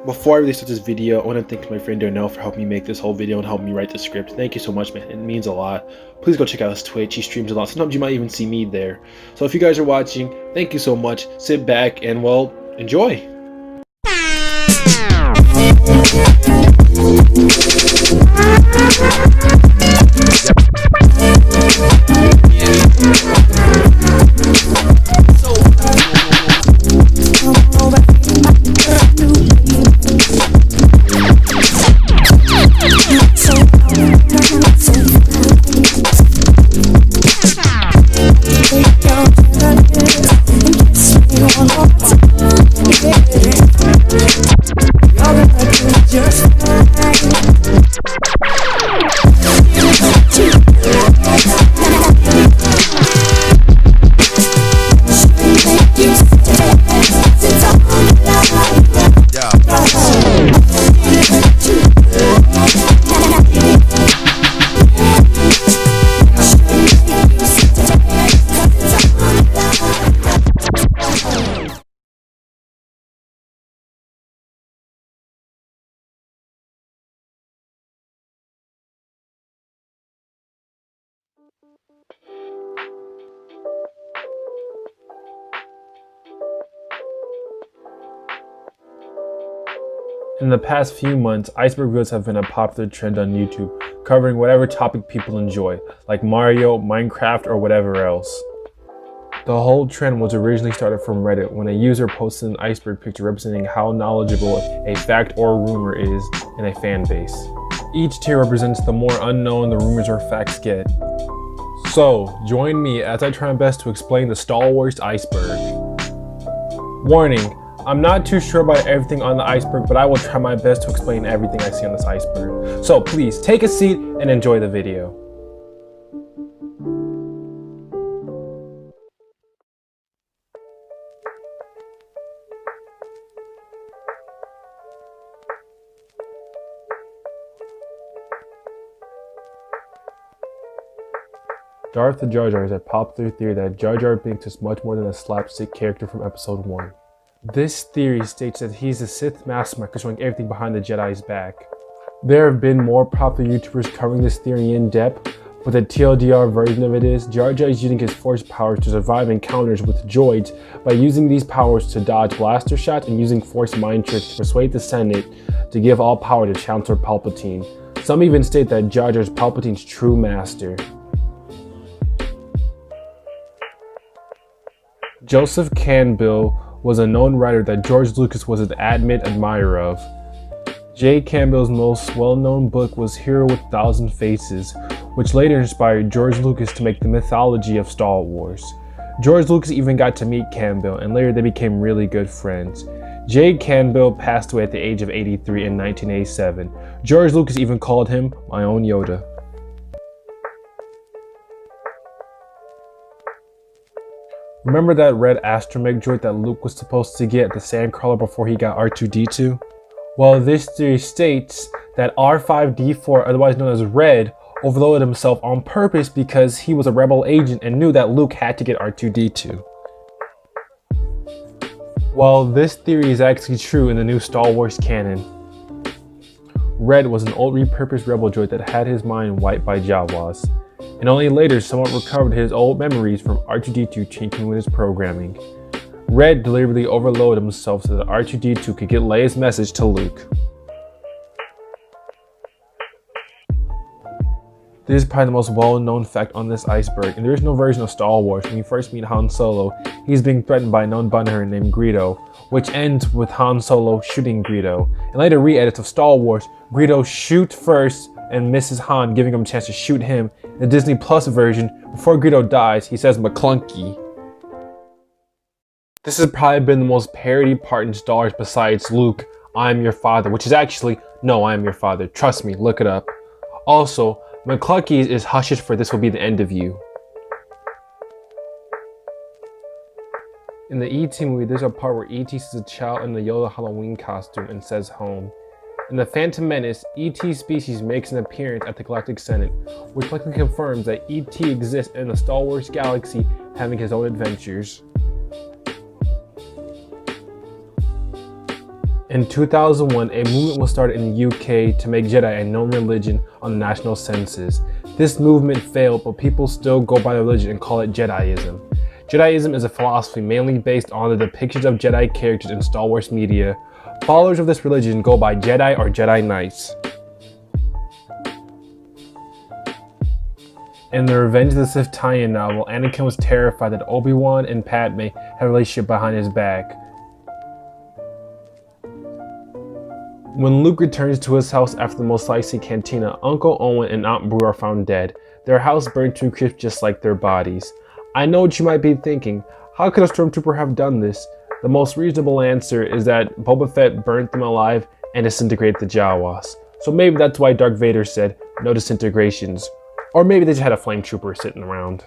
Before I really start this video, I want to thank my friend Darnell for helping me make this whole video and helping me write the script. Thank you so much, man. It means a lot. Please go check out his Twitch. He streams a lot. Sometimes you might even see me there. So if you guys are watching, thank you so much. Sit back and, well, enjoy. In the past few months, Iceberg videos have been a popular trend on YouTube, covering whatever topic people enjoy, like Mario, Minecraft, or whatever else. The whole trend was originally started from Reddit when a user posted an iceberg picture representing how knowledgeable a fact or rumor is in a fan base. Each tier represents the more unknown the rumors or facts get. So, join me as I try my best to explain the Star Wars iceberg. Warning, I'm not too sure about everything on the iceberg, but I will try my best to explain everything I see on this iceberg. So please, take a seat and enjoy the video. Darth Jar Jar is a popular theory that Jar Jar Binks is much more than a slapstick character from episode 1. This theory states that he's a Sith master controlling everything behind the Jedi's back. There have been more popular YouTubers covering this theory in depth, but the TLDR version of it is Jar Jar is using his force powers to survive encounters with droids by using these powers to dodge blaster shots and using force mind tricks to persuade the Senate to give all power to Chancellor Palpatine. Some even state that Jar Jar is Palpatine's true master. Joseph Campbell was a known writer that George Lucas was an adamant admirer of. J. Campbell's most well-known book was Hero with 1,000 Faces, which later inspired George Lucas to make the mythology of Star Wars. George Lucas even got to meet Campbell, and later they became really good friends. J. Campbell passed away at the age of 83 in 1987. George Lucas even called him "my own Yoda." Remember that red astromech droid that Luke was supposed to get at the Sandcrawler before he got R2-D2? Well, this theory states that R5-D4, otherwise known as Red, overloaded himself on purpose because he was a rebel agent and knew that Luke had to get R2-D2. Well, this theory is actually true in the new Star Wars canon. Red was an old repurposed rebel droid that had his mind wiped by Jawas, and only later someone recovered his old memories from R2-D2 tinkering with his programming. Red deliberately overloaded himself so that R2-D2 could get Leia's message to Luke. This is probably the most well-known fact on this iceberg, and there is no version of Star Wars. When you first meet Han Solo, he's being threatened by a known bounty hunter named Greedo, which ends with Han Solo shooting Greedo. In later re-edits of Star Wars, Greedo shoots first and misses Han, giving him a chance to shoot him. In the Disney Plus version, before Greedo dies, he says McClunky. This has probably been the most parodied part in Star Wars besides Luke, "I am your father," which is actually, "No, I am your father. Trust me, look it up." Also, McClunkey is hushed for "This will be the end of you." In the E.T. movie, there's a part where E.T. sees a child in the Yoda Halloween costume and says home. In The Phantom Menace, E.T. species makes an appearance at the Galactic Senate, which likely confirms that E.T. exists in the Star Wars galaxy, having his own adventures. In 2001, a movement was started in the UK to make Jedi a known religion on the national census. This movement failed, but people still go by the religion and call it Jediism. Jediism is a philosophy mainly based on the depictions of Jedi characters in Star Wars media. Followers of this religion go by Jedi or Jedi Knights. In the Revenge of the Sith tie-in novel, Anakin was terrified that Obi-Wan and Padme had a relationship behind his back. When Luke returns to his house after the Mos Eisley Cantina, Uncle Owen and Aunt Beru are found dead. Their house burned to a crisp just like their bodies. I know what you might be thinking. How could a stormtrooper have done this? The most reasonable answer is that Boba Fett burnt them alive and disintegrated the Jawas. So maybe that's why Darth Vader said, no disintegrations. Or maybe they just had a flame trooper sitting around.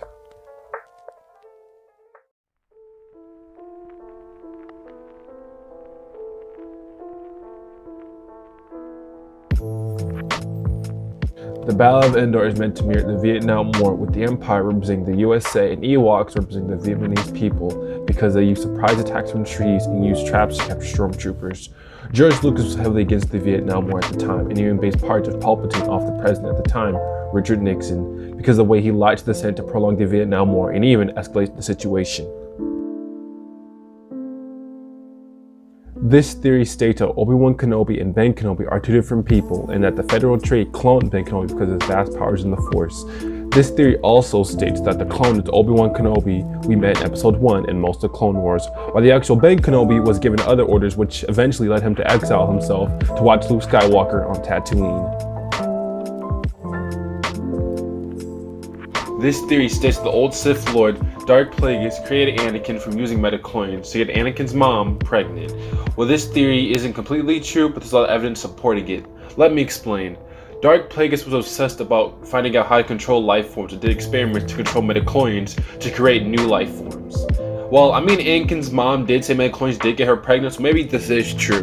The Battle of Endor is meant to mirror the Vietnam War, with the Empire representing the USA and Ewoks representing the Vietnamese people, because they used surprise attacks from trees and used traps to capture stormtroopers. George Lucas was heavily against the Vietnam War at the time, and even based parts of Palpatine off the president at the time, Richard Nixon, because of the way he lied to the Senate to prolong the Vietnam War and even escalate the situation. This theory states that Obi-Wan Kenobi and Ben Kenobi are two different people, and that the Federal trade cloned Ben Kenobi because of his vast powers in the Force. This theory also states that the clone is Obi-Wan Kenobi we met in Episode 1 in most of Clone Wars, while the actual Ben Kenobi was given other orders which eventually led him to exile himself to watch Luke Skywalker on Tatooine. This theory states the old Sith Lord, Darth Plagueis, created Anakin from using midichlorians to get Anakin's mom pregnant. Well, this theory isn't completely true, but there's a lot of evidence supporting it. Let me explain. Darth Plagueis was obsessed about finding out how to control life forms and did experiments to control midichlorians to create new life forms. Well, I mean, Anakin's mom did say midichlorians did get her pregnant, so maybe this is true.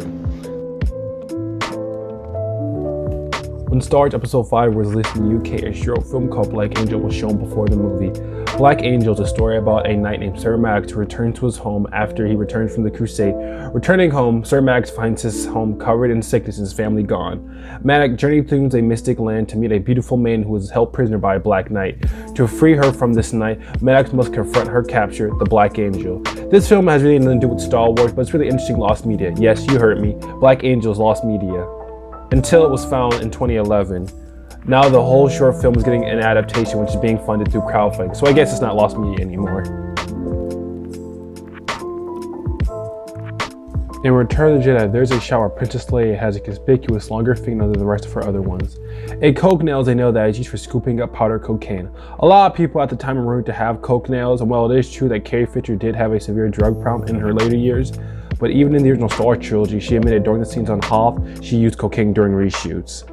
When Star Wars Episode 5 was released in the UK, a short film called Black Angel was shown before the movie. Black Angel is a story about a knight named Sir Maddox who returns to his home after he returned from the crusade. Returning home, Sir Maddox finds his home covered in sickness and his family gone. Maddox journeyed through a mystic land to meet a beautiful maiden who was held prisoner by a Black Knight. To free her from this knight, Maddox must confront her capture, the Black Angel. This film has really nothing to do with Star Wars, but it's really interesting lost media. Yes, you heard me. Black Angel's lost media. Until it was found in 2011. Now the whole short film is getting an adaptation which is being funded through crowdfunding, so I guess it's not lost media anymore. In Return of the Jedi, there's a shot where Princess Leia has a conspicuous longer fingernail than the rest of her other ones. A coke nail is a nail that is used for scooping up powder cocaine. A lot of people at the time were rumored to have coke nails, and while it is true that Carrie Fisher did have a severe drug problem in her later years, but even in the original Star Wars trilogy, she admitted during the scenes on Hoth, she used cocaine during reshoots.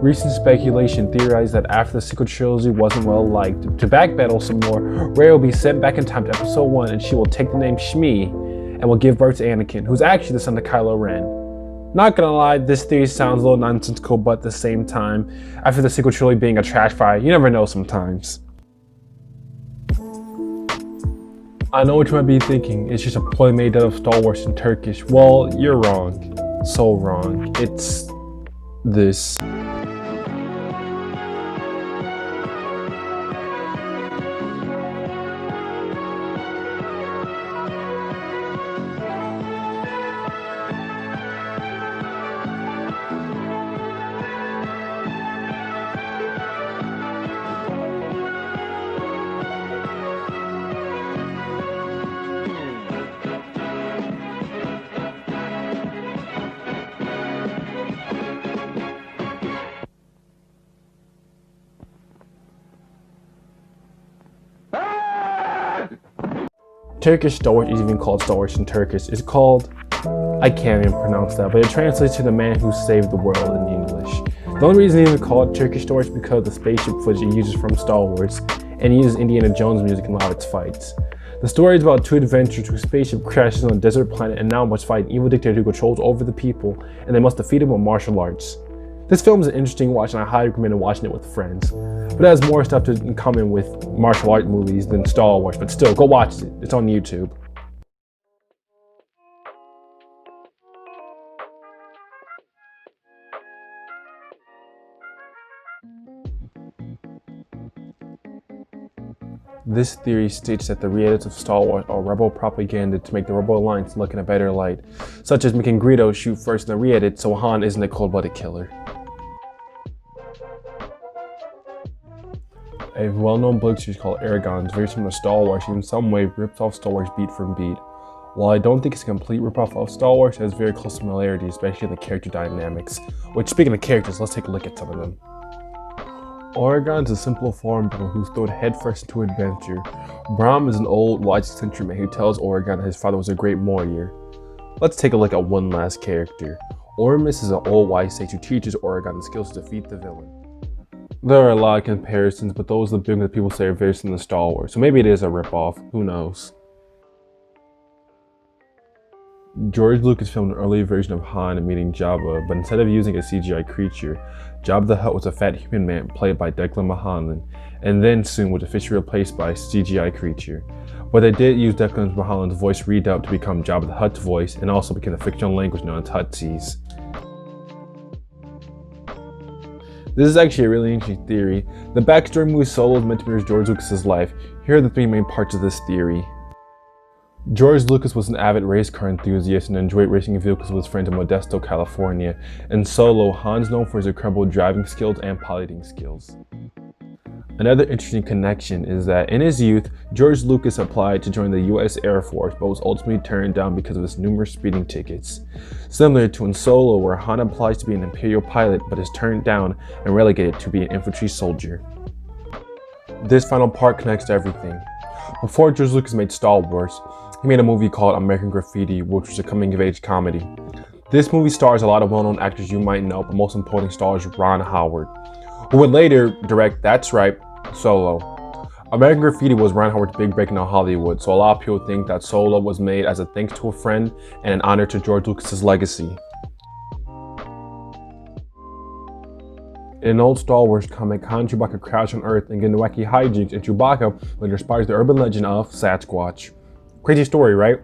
Recent speculation theorized that after the sequel trilogy wasn't well liked, to backpedal some more, Rey will be sent back in time to Episode 1 and she will take the name Shmi and will give birth to Anakin, who's actually the son of Kylo Ren. Not gonna lie, this theory sounds a little nonsensical, but at the same time, after the sequel trilogy being a trash fire, you never know sometimes. I know what you might be thinking, it's just a ploy made out of Star Wars in Turkish. Well, you're wrong. So wrong. It's this. Turkish Star Wars is even called Star Wars in Turkish. It's called, I can't even pronounce that, but it translates to the man who saved the world in English. The only reason they even call it Turkish Star Wars is because of the spaceship footage it uses from Star Wars, and it uses Indiana Jones music in a lot of its fights. The story is about two adventurers whose spaceship crashes on a desert planet and now must fight an evil dictator who controls over the people, and they must defeat him with martial arts. This film is an interesting watch and I highly recommend watching it with friends. But it has more stuff in common with martial art movies than Star Wars, but still, go watch it. It's on YouTube. This theory states that the re-edits of Star Wars are rebel propaganda to make the Rebel Alliance look in a better light, such as making Greedo shoot first in the re-edit so Han isn't a cold-blooded killer. A well-known book series called Aragon is very similar to Star Wars, and in some way rips off Star Wars beat for beat. While I don't think it's a complete ripoff of Star Wars, it has very close similarities, especially in the character dynamics. Which, speaking of characters, let's take a look at some of them. Oregon is a simple farm boy who's thrown headfirst into adventure. Brahm is an old, wise, eccentric man who tells Oregon that his father was a great warrior. Let's take a look at one last character. Oramus is an old, wise sage who teaches Oregon the skills to defeat the villain. There are a lot of comparisons, but those are the big ones that people say are very similar to Star Wars, so maybe it is a ripoff, who knows. George Lucas filmed an early version of Han meeting Jabba, but instead of using a CGI creature, Jabba the Hutt was a fat human man played by Declan Mulholland, and then soon was officially replaced by a CGI creature. But they did use Declan Mulholland's voice redub to become Jabba the Hutt's voice, and also became the fictional language known as Huttese. This is actually a really interesting theory. The backstory movie Solo is meant to mirror George Lucas's life. Here are the three main parts of this theory. George Lucas was an avid race car enthusiast and enjoyed racing vehicles with his friends in Modesto, California. In Solo, Han's known for his incredible driving skills and piloting skills. Another interesting connection is that in his youth, George Lucas applied to join the US Air Force but was ultimately turned down because of his numerous speeding tickets. Similar to in Solo, where Han applies to be an Imperial pilot but is turned down and relegated to be an infantry soldier. This final part connects to everything. Before George Lucas made Star Wars, he made a movie called American Graffiti, which was a coming-of-age comedy. This movie stars a lot of well-known actors you might know, but most importantly stars Ron Howard, who would later direct, that's right, Solo. American Graffiti was Ron Howard's big break in Hollywood, so a lot of people think that Solo was made as a thanks to a friend and an honor to George Lucas's legacy. In an old Star Wars comic, Han and Chewbacca crash on Earth and get into wacky hijinks, and Chewbacca later inspires the urban legend of Sasquatch. Crazy story, right?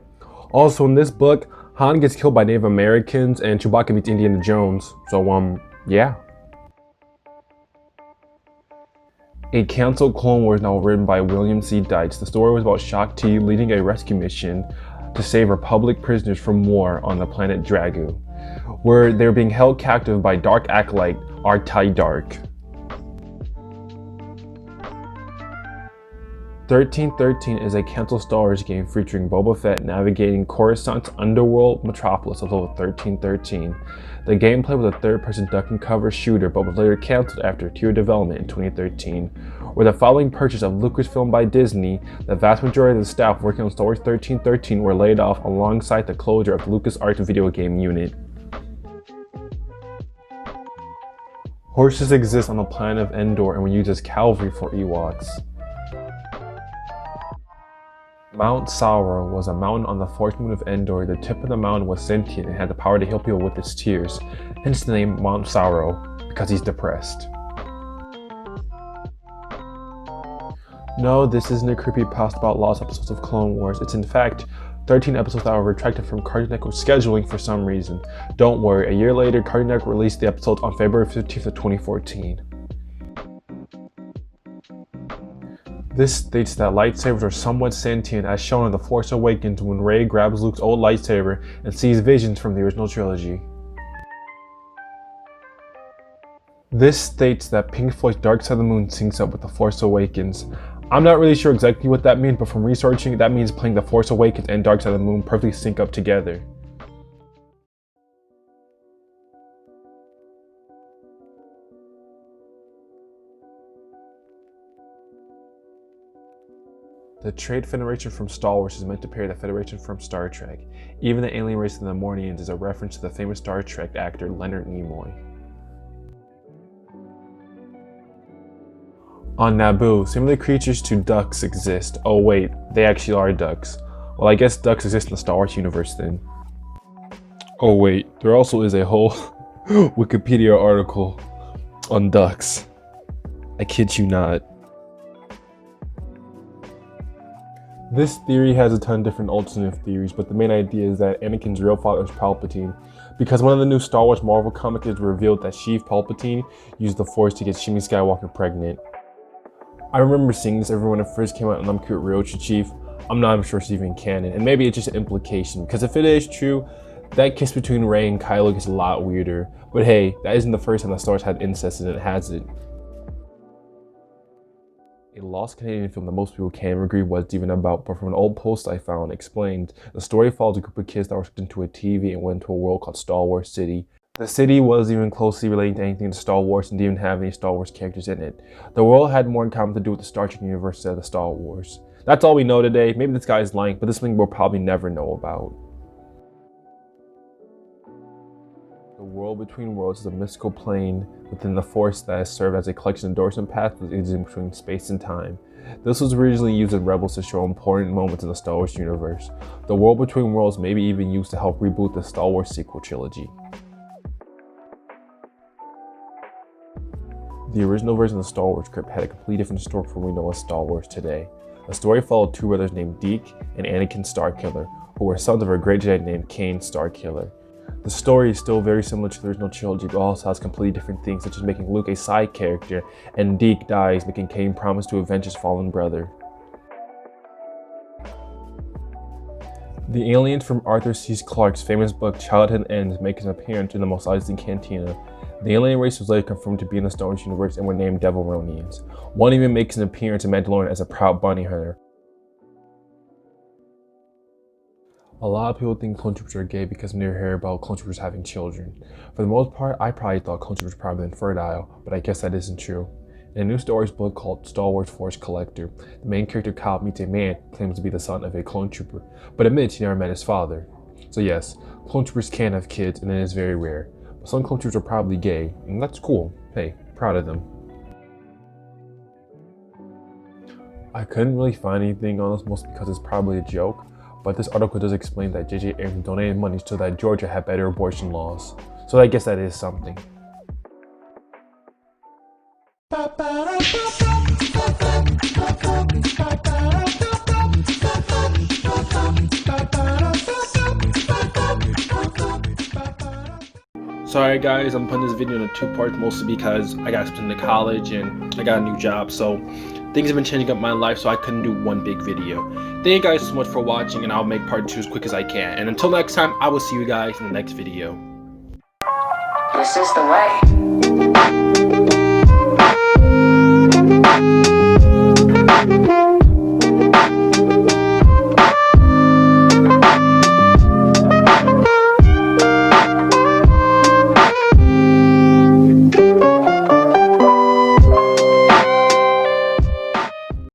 Also in this book, Han gets killed by Native Americans and Chewbacca meets Indiana Jones, so yeah. A canceled Clone Wars novel written by William C. Deitz. The story was about Shaak Ti leading a rescue mission to save Republic prisoners from war on the planet Dragu, where they were being held captive by Dark Acolyte Artai Dark. 1313 is a canceled Star Wars game featuring Boba Fett navigating Coruscant's underworld metropolis of level 1313. The gameplay was a third-person duck and cover shooter, but was later canceled after tier development in 2013. With the following purchase of Lucasfilm by Disney, the vast majority of the staff working on Star Wars 1313 were laid off alongside the closure of LucasArts video game unit. Horses exist on the planet of Endor and were used as cavalry for Ewoks. Mount Sauron was a mountain on the fourth moon of Endor. The tip of the mountain was sentient and had the power to heal people with its tears, hence the name Mount Sauron, because he's depressed. No, this isn't a creepypasta about lost episodes of Clone Wars. It's in fact 13 episodes that were retracted from Cartoon Network scheduling for some reason. Don't worry, a year later, Cartoon Network released the episodes on February 15th of 2014. This states that lightsabers are somewhat sentient, as shown in The Force Awakens when Rey grabs Luke's old lightsaber and sees visions from the original trilogy. This states that Pink Floyd's Dark Side of the Moon syncs up with The Force Awakens. I'm not really sure exactly what that means, but from researching, that means playing The Force Awakens and Dark Side of the Moon perfectly sync up together. The Trade Federation from Star Wars is meant to parody the Federation from Star Trek. Even the alien race of the Mornians is a reference to the famous Star Trek actor Leonard Nimoy. On Naboo, similar creatures to ducks exist. Oh wait, they actually are ducks. Well, I guess ducks exist in the Star Wars universe then. Oh wait, there also is a whole Wikipedia article on ducks. I kid you not. This theory has a ton of different alternative theories, but the main idea is that Anakin's real father is Palpatine, because one of the new Star Wars Marvel comics is revealed that Sheev Palpatine used the Force to get Shmi Skywalker pregnant. I remember seeing this when it first came out, and I'm cute Ryochi Chief. I'm not even sure it's even canon, and maybe it's just an implication, because if it is true, that kiss between Rey and Kylo gets a lot weirder. But hey, that isn't the first time that Star Wars had incest in it, has it? A lost Canadian film that most people can't agree what it's even about, but from an old post I found, explained the story follows a group of kids that were hooked into a TV and went to a world called Star Wars City. The city wasn't even closely relating to anything to Star Wars and didn't even have any Star Wars characters in it. The world had more in common to do with the Star Trek universe than the Star Wars. That's all we know today. Maybe this guy is lying, but this thing we'll probably never know about. The world between worlds is a mystical plane within the Force that has served as a collection of doors and paths that exist between space and time. This was originally used in Rebels to show important moments in the Star Wars universe. The world between worlds may be even used to help reboot the Star Wars sequel trilogy. The original version of the Star Wars script had a completely different story from what we know as Star Wars today. The story followed two brothers named Deke and Anakin Starkiller, who were sons of a great Jedi named Kain Starkiller. The story is still very similar to the original trilogy, but also has completely different things, such as making Luke a side character, and Deke dies, making Kain promise to avenge his fallen brother. The aliens from Arthur C. Clarke's famous book Childhood Ends make an appearance in the Mos Eisley Cantina. The alien race was later confirmed to be in the Star Wars universe and were named Devilronians. One even makes an appearance in Mandalorian as a proud bounty hunter. A lot of people think clone troopers are gay because when they hear about clone troopers having children. For the most part, I probably thought clone troopers were probably infertile, but I guess that isn't true. In a new Star Wars book called Star Wars Force Collector, the main character Kyle meets a man who claims to be the son of a clone trooper, but admits he never met his father. So yes, clone troopers can have kids, and it is very rare. But some clone troopers are probably gay, and that's cool. Hey, proud of them. I couldn't really find anything on this, mostly because it's probably a joke, but this article does explain that J.J. Abrams donated money so that Georgia had better abortion laws. So I guess that is something. Sorry guys, I'm putting this video in 2 parts, mostly because I got into college and I got a new job, so things have been changing up my life, so I couldn't do one big video. Thank you guys so much for watching, and I'll make part 2 as quick as I can. And until next time, I will see you guys in the next video. This is the way.